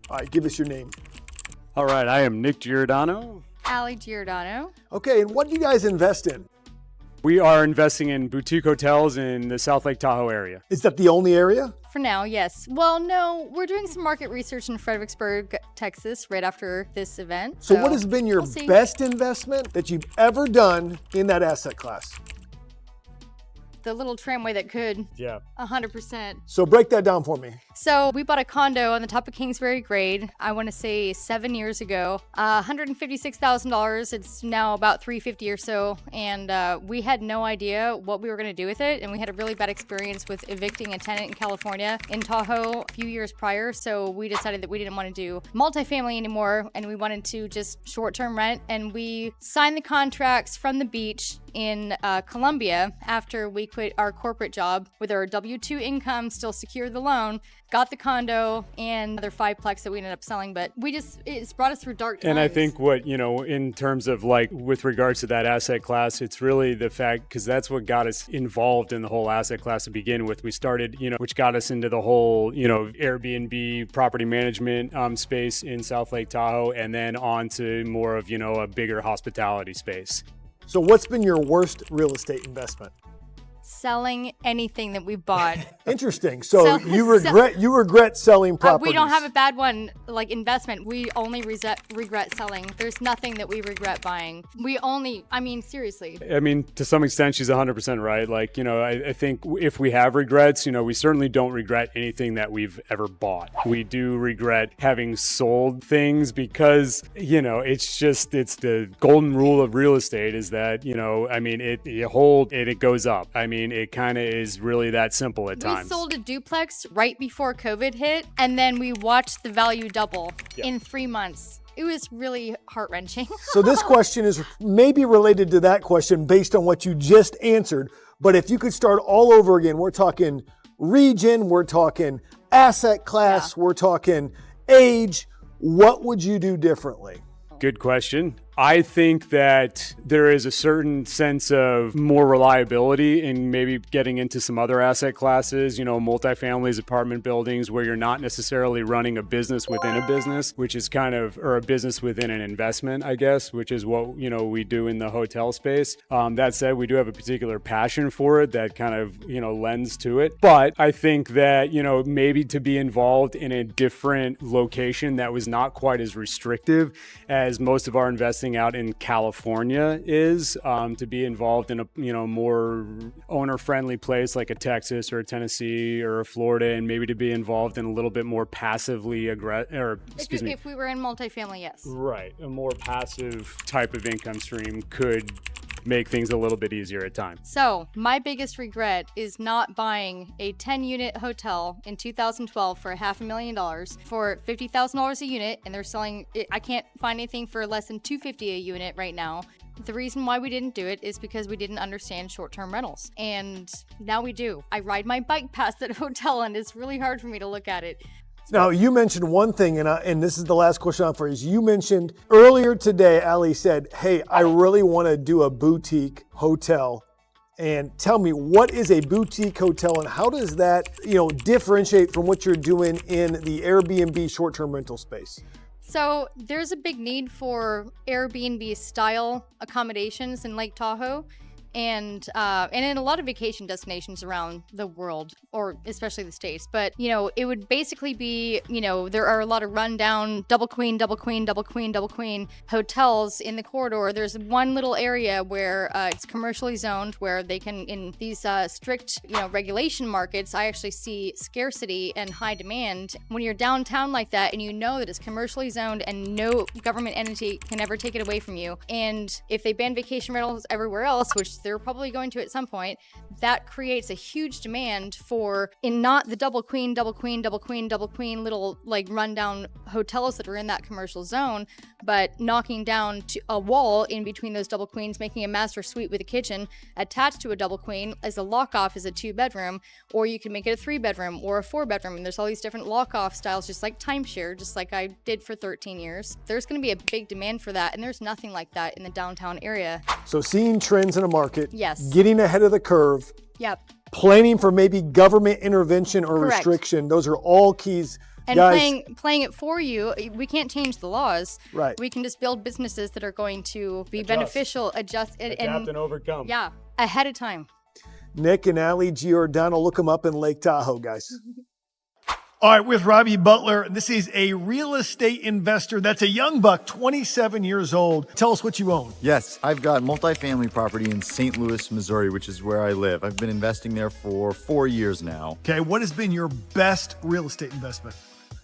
All right, give us your name. All right, I am Nick Giordano. Allie Giordano. Okay, and what do you guys invest in? We are investing in boutique hotels in the South Lake Tahoe area. Is that the only area? For now, yes. Well, no, we're doing some market research in Fredericksburg, Texas, right after this event. So what has been your best investment that you've ever done in that asset class? The little tramway that could. Yeah. 100%. So break that down for me. So we bought a condo on the top of Kingsbury Grade, I want to say 7 years ago. $156,000. It's now about $350 or so. And we had no idea what we were going to do with it. And we had a really bad experience with evicting a tenant in California in Tahoe a few years prior. So we decided that we didn't want to do multifamily anymore. And we wanted to just short-term rent. And we signed the contracts from the beach in Colombia after we quit our corporate job with our W-2 income, still secured the loan, got the condo and another 5-plex that we ended up selling. But it's brought us through dark times. And I think what, in terms of like with regards to that asset class, it's really the fact, because that's what got us involved in the whole asset class to begin with. We started, which got us into the whole, Airbnb property management space in South Lake Tahoe, and then on to more of, a bigger hospitality space. So what's been your worst real estate investment? Selling anything that we bought. Interesting. So you regret selling properties. We don't have a bad one, like investment. We only regret selling. There's nothing that we regret buying. Seriously. To some extent, she's 100% right. Like, I think if we have regrets, we certainly don't regret anything that we've ever bought. We do regret having sold things because, it's the golden rule of real estate is that, you hold it, it goes up. It kind of is really that simple at times. We sold a duplex right before COVID hit, and then we watched the value double in 3 months. It was really heart-wrenching. So this question is maybe related to that question based on what you just answered, but if you could start all over again, we're talking region, we're talking asset class, we're talking age, what would you do differently? Good question. I think that there is a certain sense of more reliability in maybe getting into some other asset classes, multifamilies, apartment buildings, where you're not necessarily running a business within a business, which is or a business within an investment, I guess, which is what, we do in the hotel space. That said, we do have a particular passion for it that kind of, lends to it. But I think that, maybe to be involved in a different location that was not quite as restrictive as most of our investing out in California is, to be involved in a more owner-friendly place like a Texas or a Tennessee or a Florida, and maybe to be involved in a little bit more passively If we were in multifamily, yes. Right, a more passive type of income stream could make things a little bit easier at times. So my biggest regret is not buying a 10-unit hotel in 2012 for $500,000 for $50,000 a unit, and they're selling it. I can't find anything for less than $250 a unit right now. The reason why we didn't do it is because we didn't understand short-term rentals, and now we do. I ride my bike past that hotel, and it's really hard for me to look at it. Now, you mentioned one thing, and this is the last question for you. You mentioned earlier today, Allie said, hey, I really want to do a boutique hotel. And tell me, what is a boutique hotel and how does that, differentiate from what you're doing in the Airbnb short-term rental space? So there's a big need for Airbnb style accommodations in Lake Tahoe. And in a lot of vacation destinations around the world, or especially the States. But, it would basically be, there are a lot of rundown double queen hotels in the corridor. There's one little area where it's commercially zoned, where they can, in these strict, regulation markets, I actually see scarcity and high demand. When you're downtown like that and you know that it's commercially zoned and no government entity can ever take it away from you. And if they ban vacation rentals everywhere else, which they're probably going to at some point, that creates a huge demand for, in not the double queen little like rundown hotels that are in that commercial zone, but knocking down to a wall in between those double queens, making a master suite with a kitchen attached to a double queen as a lock-off is a 2-bedroom, or you can make it a 3-bedroom or a 4-bedroom. And there's all these different lock-off styles, just like timeshare, just like I did for 13 years. There's going to be a big demand for that, and there's nothing like that in the downtown area. So seeing trends in a market, yes, getting ahead of the curve, yep, planning for maybe government intervention or correct, restriction, those are all keys And Guys, playing it for you, we can't change the laws. Right. We can just build businesses that are going to be Adjust. beneficial, adapt and overcome. yeah, ahead of time. Nick and Allie Giordano, look them up in Lake Tahoe, guys. All right, with Robbie Butler. This is a real estate investor. That's a young buck, 27 years old. Tell us what you own. Yes, I've got multifamily property in St. Louis, Missouri, which is where I live. I've been investing there for 4 years now. Okay, what has been your best real estate investment?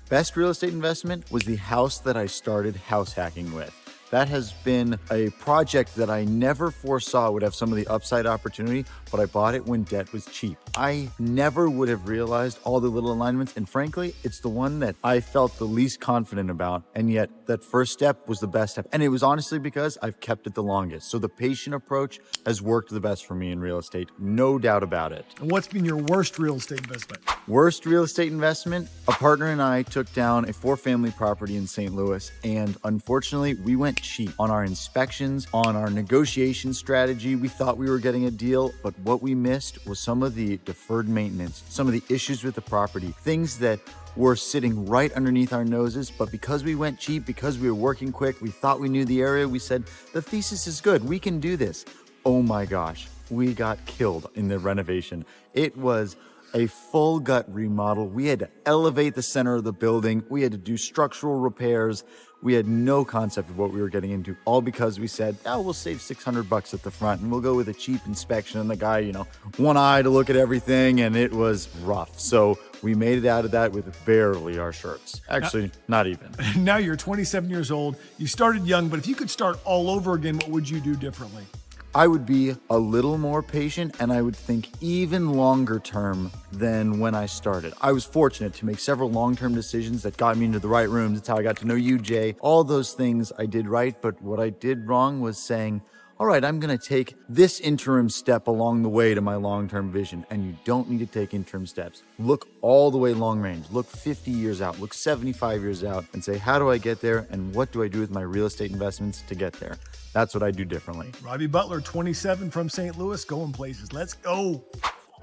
Best real estate investment was the house that I started house hacking with. That has been a project that I never foresaw would have some of the upside opportunity, but I bought it when debt was cheap. I never would have realized all the little alignments, and frankly, it's the one that I felt the least confident about, and yet that first step was the best step. And it was honestly because I've kept it the longest. So the patient approach has worked the best for me in real estate, no doubt about it. And what's been your worst real estate investment? Worst real estate investment, a partner and I took down a 4-family property in St. Louis, and unfortunately, we went cheap on our inspections, on our negotiation strategy. We thought we were getting a deal, but what we missed was some of the deferred maintenance, some of the issues with the property, things that were sitting right underneath our noses, but because we went cheap, because we were working quick, we thought we knew the area, we said, the thesis is good, we can do this. Oh my gosh, we got killed in the renovation. It was a full gut remodel. We had to elevate the center of the building. We had to do structural repairs. We had no concept of what we were getting into, all because we said, oh, we'll save $600 at the front and we'll go with a cheap inspection. And the guy, one eye to look at everything, and it was rough. So we made it out of that with barely our shirts. Actually, not even. Now you're 27 years old. You started young, but if you could start all over again, what would you do differently? I would be a little more patient, and I would think even longer term than when I started. I was fortunate to make several long-term decisions that got me into the right rooms. That's how I got to know you, Jay. All those things I did right, but what I did wrong was saying, all right, I'm going to take this interim step along the way to my long-term vision. And you don't need to take interim steps. Look all the way long range. Look 50 years out. Look 75 years out and say, how do I get there? And what do I do with my real estate investments to get there? That's what I do differently. Robbie Butler, 27 from St. Louis, going places. Let's go.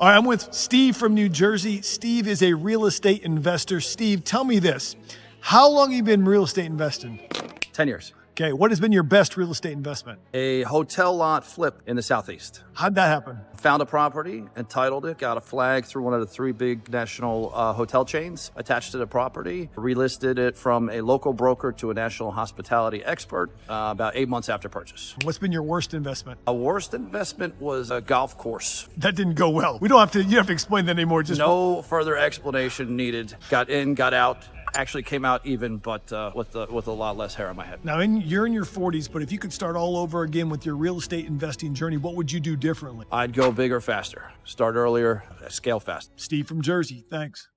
All right, I'm with Steve from New Jersey. Steve is a real estate investor. Steve, tell me this. How long have you been real estate investing? 10 years. Okay, what has been your best real estate investment? A hotel lot flip in the Southeast. How'd that happen? Found a property, entitled it, got a flag through one of the 3 big national hotel chains, attached to the property, relisted it from a local broker to a national hospitality expert about 8 months after purchase. What's been your worst investment? A worst investment was a golf course. That didn't go well. You don't have to explain that anymore. Just No further explanation needed. Got in, got out. Actually came out even, but with a lot less hair on my head. Now, you're in your 40s, but if you could start all over again with your real estate investing journey, what would you do differently? I'd go bigger, faster. Start earlier, scale fast. Steve from Jersey, thanks.